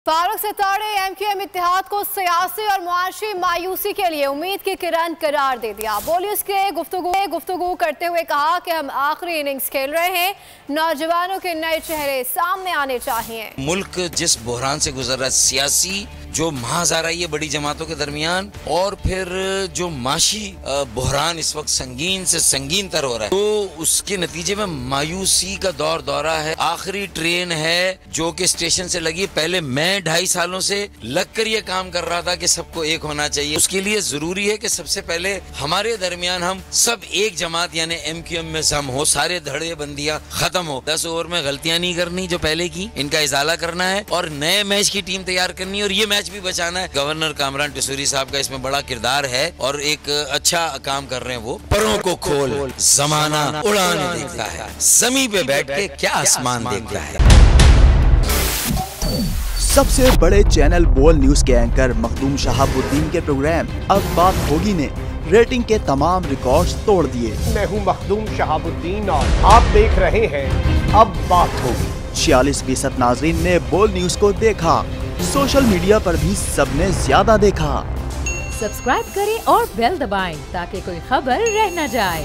फारूक सत्तार ने एमक्यूएम इत्तेहाद को सियासी और मुआशी मायूसी के लिए उम्मीद की किरण करार दे दिया। बोलिस के गुफ्तगू करते हुए कहा कि हम आखिरी इनिंग्स खेल रहे हैं, नौजवानों के नए चेहरे सामने आने चाहिए। मुल्क जिस बहरान से गुजर रहा है, सियासी जो महाज आ रही है बड़ी जमातों के दरमियान, और फिर जो माशी बहरान इस वक्त संगीन से संगीन तर हो रहा है, तो उसके नतीजे में मायूसी का दौरा है। आखिरी ट्रेन है जो कि स्टेशन से लगी। पहले मैं 2.5 सालों से लगकर ये काम कर रहा था कि सबको एक होना चाहिए। उसके लिए जरूरी है कि सबसे पहले हमारे दरमियान हम सब एक जमात यानी एमक्यूएम में सम हो, सारे धड़े बंदियां खत्म हो। 10 ओवर में गलतियां नहीं करनी जो पहले की, इनका इजाला करना है और नए मैच की टीम तैयार करनी है और ये मैच भी बचाना है। गवर्नर कामरान टिसूरी साहब का इसमें बड़ा किरदार है और एक अच्छा काम कर रहे हैं। वो परों को खोल जमाना उड़ाने देखता है, जमीन पे बैठ के क्या आसमान देखता है। सबसे बड़े चैनल बोल न्यूज के एंकर मखदूम शहाबुद्दीन के प्रोग्राम अब बात होगी ने रेटिंग के तमाम रिकॉर्ड्स तोड़ दिए। मैं हूं मखदूम शहाबुद्दीन और आप देख रहे हैं अब बात होगी। 46% नाजरीन ने बोल न्यूज को देखा। सोशल मीडिया पर भी सबने ज्यादा देखा। सब्सक्राइब करें और बेल दबाएं ताकि कोई खबर रह न जाए।